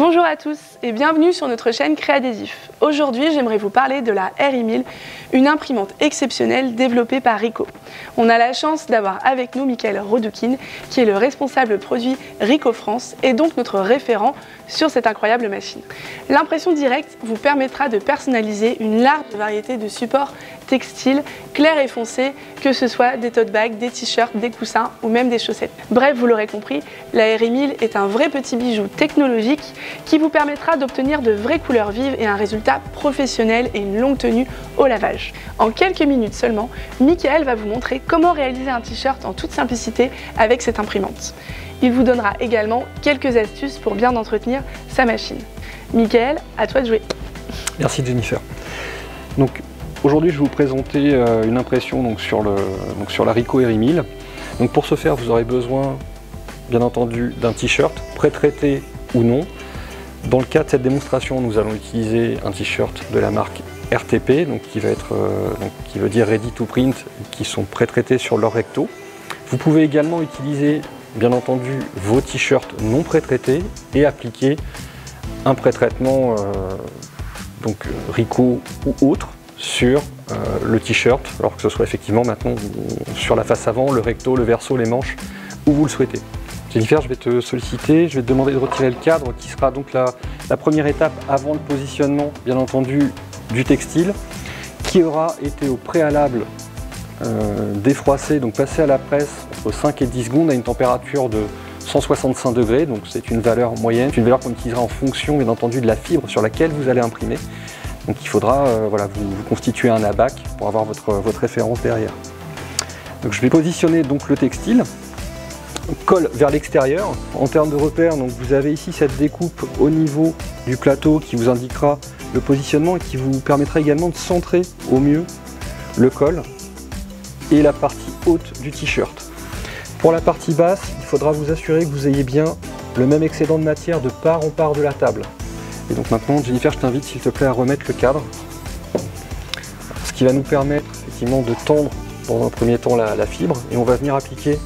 Bonjour à tous et bienvenue sur notre chaîne Créadésif. Aujourd'hui, j'aimerais vous parler de la RI1000, une imprimante exceptionnelle développée par Ricoh. On a la chance d'avoir avec nous Michael Rodoukine, qui est le responsable produit Ricoh France et donc notre référent sur cette incroyable machine. L'impression directe vous permettra de personnaliser une large variété de supports textiles, clairs et foncés, que ce soit des tote bags, des t-shirts, des coussins ou même des chaussettes. Bref, vous l'aurez compris, la RI1000 est un vrai petit bijou technologique qui vous permettra d'obtenir de vraies couleurs vives et un résultat professionnel et une longue tenue au lavage. En quelques minutes seulement, Michael va vous montrer comment réaliser un t-shirt en toute simplicité avec cette imprimante. Il vous donnera également quelques astuces pour bien entretenir sa machine. Michael, à toi de jouer. Merci Jennifer. Donc aujourd'hui je vais vous présenter une impression sur la Ricoh RI1000. Donc pour ce faire vous aurez besoin bien entendu d'un t-shirt pré-traité ou non. Dans le cas de cette démonstration, nous allons utiliser un t-shirt de la marque RTP, qui veut dire Ready to Print, qui sont pré-traités sur leur recto. Vous pouvez également utiliser, bien entendu, vos t-shirts non pré-traités et appliquer un pré-traitement Ricoh ou autre sur le t-shirt, alors que ce soit effectivement maintenant sur la face avant, le recto, le verso, les manches, où vous le souhaitez. Jennifer, je vais te solliciter, je vais te demander de retirer le cadre qui sera donc la première étape avant le positionnement, bien entendu, du textile, qui aura été au préalable défroissé, donc passé à la presse entre 5 et 10 secondes à une température de 165 degrés, donc c'est une valeur moyenne, une valeur qu'on utilisera en fonction, bien entendu, de la fibre sur laquelle vous allez imprimer. Donc il faudra vous constituer un abac pour avoir votre référence derrière. Donc je vais positionner donc le textile. Colle vers l'extérieur. En termes de repères, donc vous avez ici cette découpe au niveau du plateau qui vous indiquera le positionnement et qui vous permettra également de centrer au mieux le col et la partie haute du t-shirt. Pour la partie basse, il faudra vous assurer que vous ayez bien le même excédent de matière de part en part de la table. Et donc maintenant, Jennifer, je t'invite s'il te plaît à remettre le cadre, ce qui va nous permettre effectivement de tendre dans un premier temps la fibre, et on va venir appliquer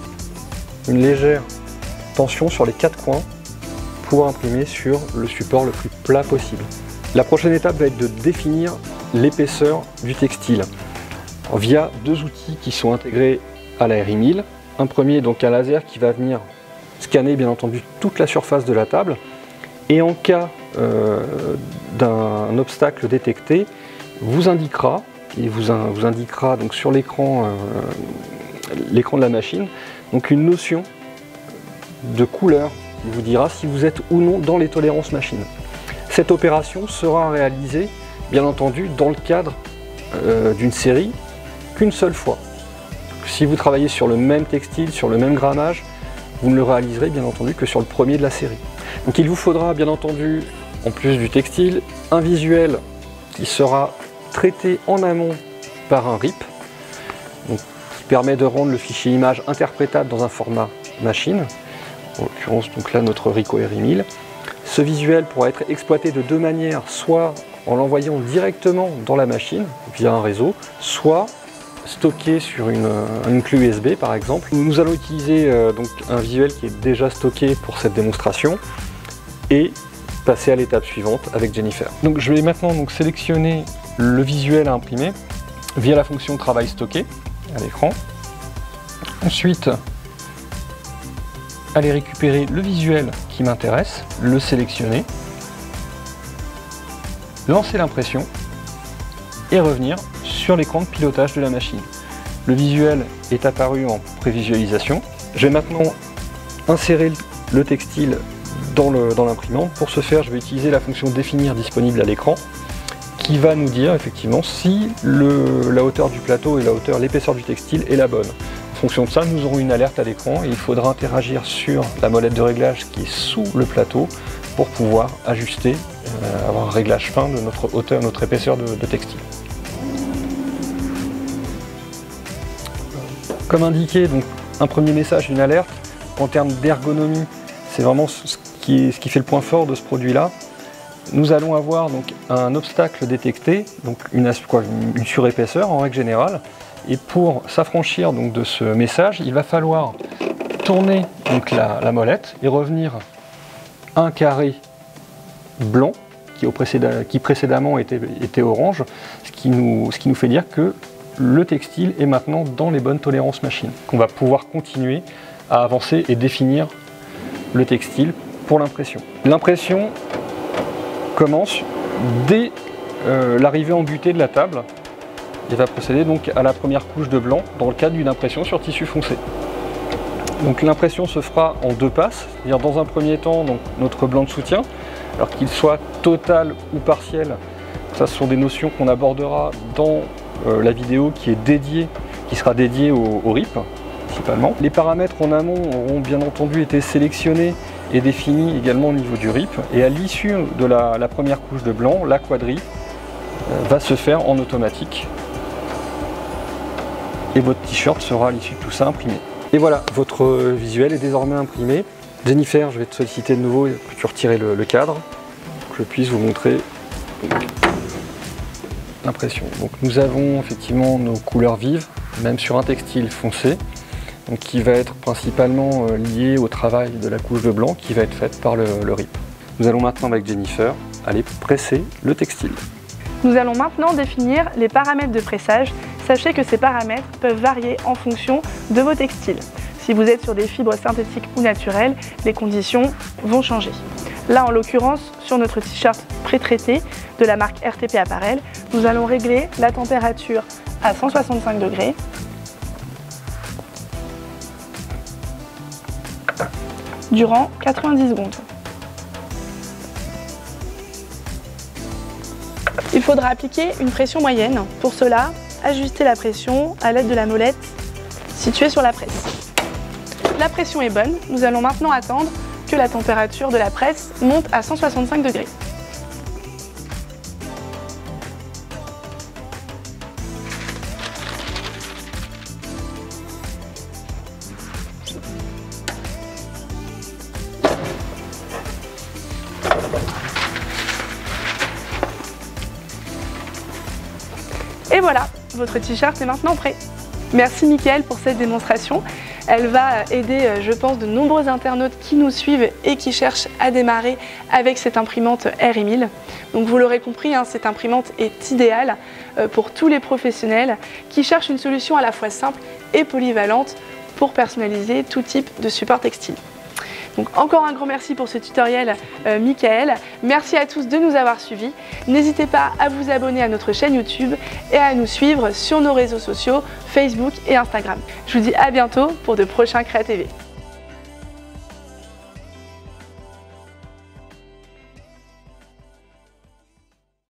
une légère tension sur les 4 coins pour imprimer sur le support le plus plat possible. La prochaine étape va être de définir l'épaisseur du textile via deux outils qui sont intégrés à la RI1000. Un premier, donc un laser qui va venir scanner bien entendu toute la surface de la table, et en cas d'un obstacle détecté, vous indiquera donc sur l'écran de la machine, donc une notion de couleur qui vous dira si vous êtes ou non dans les tolérances machine. Cette opération sera réalisée bien entendu dans le cadre d'une série qu'une seule fois. Si vous travaillez sur le même textile, sur le même grammage, vous ne le réaliserez bien entendu que sur le premier de la série. Donc il vous faudra bien entendu, en plus du textile, un visuel qui sera traité en amont par un RIP, donc, qui permet de rendre le fichier image interprétable dans un format machine, en l'occurrence donc là notre Ricoh RI1000. Ce visuel pourra être exploité de deux manières, soit en l'envoyant directement dans la machine via un réseau, soit stocké sur une clé USB par exemple. Nous allons utiliser donc un visuel qui est déjà stocké pour cette démonstration et passer à l'étape suivante avec Jennifer. Donc je vais maintenant sélectionner le visuel à imprimer via la fonction travail stocké à l'écran. Ensuite, aller récupérer le visuel qui m'intéresse, le sélectionner, lancer l'impression et revenir sur l'écran de pilotage de la machine. Le visuel est apparu en prévisualisation. Je vais maintenant insérer le textile dans l'imprimante. Pour ce faire, je vais utiliser la fonction définir disponible à l'écran qui va nous dire effectivement si la hauteur du plateau et l'épaisseur du textile est la bonne. En fonction de ça, nous aurons une alerte à l'écran et il faudra interagir sur la molette de réglage qui est sous le plateau pour pouvoir ajuster, avoir un réglage fin de notre hauteur, notre épaisseur de textile. Comme indiqué, donc, un premier message, une alerte. En termes d'ergonomie, c'est vraiment ce qui fait le point fort de ce produit-là. Nous allons avoir donc un obstacle détecté, donc une surépaisseur en règle générale. Et pour s'affranchir donc de ce message, il va falloir tourner donc la molette et revenir un carré blanc qui précédemment était orange, ce qui nous fait dire que le textile est maintenant dans les bonnes tolérances machines, qu'on va pouvoir continuer à avancer et définir le textile pour l'impression. L'impression commence dès l'arrivée en butée de la table et va procéder donc à la première couche de blanc dans le cadre d'une impression sur tissu foncé. Donc l'impression se fera en 2 passes, c'est-à-dire dans un premier temps donc, notre blanc de soutien, alors qu'il soit total ou partiel, ça ce sont des notions qu'on abordera dans la vidéo qui sera dédiée au RIP principalement. Les paramètres en amont auront bien entendu été sélectionnés et définis également au niveau du RIP, et à l'issue de la première couche de blanc, la quadrille va se faire en automatique et votre t-shirt sera à l'issue de tout ça imprimé. Et voilà, votre visuel est désormais imprimé. Jennifer, je vais te solliciter de nouveau, peux-tu retirer le cadre pour que je puisse vous montrer l'impression. Donc nous avons effectivement nos couleurs vives, même sur un textile foncé, donc qui va être principalement lié au travail de la couche de blanc qui va être faite par le RIP. Nous allons maintenant avec Jennifer aller presser le textile. Nous allons maintenant définir les paramètres de pressage. Sachez que ces paramètres peuvent varier en fonction de vos textiles. Si vous êtes sur des fibres synthétiques ou naturelles, les conditions vont changer. Là, en l'occurrence, sur notre t-shirt pré-traité de la marque RTP Apparel, nous allons régler la température à 165 degrés. Durant 90 secondes. Il faudra appliquer une pression moyenne. Pour cela, ajustez la pression à l'aide de la molette située sur la presse. La pression est bonne, nous allons maintenant attendre que la température de la presse monte à 165 degrés. Et voilà, votre t-shirt est maintenant prêt. Merci Mickaël pour cette démonstration. Elle va aider, je pense, de nombreux internautes qui nous suivent et qui cherchent à démarrer avec cette imprimante RI1000. Donc vous l'aurez compris, cette imprimante est idéale pour tous les professionnels qui cherchent une solution à la fois simple et polyvalente pour personnaliser tout type de support textile. Donc encore un grand merci pour ce tutoriel Mickaël. Merci à tous de nous avoir suivis. N'hésitez pas à vous abonner à notre chaîne YouTube et à nous suivre sur nos réseaux sociaux Facebook et Instagram. Je vous dis à bientôt pour de prochains Créa TV.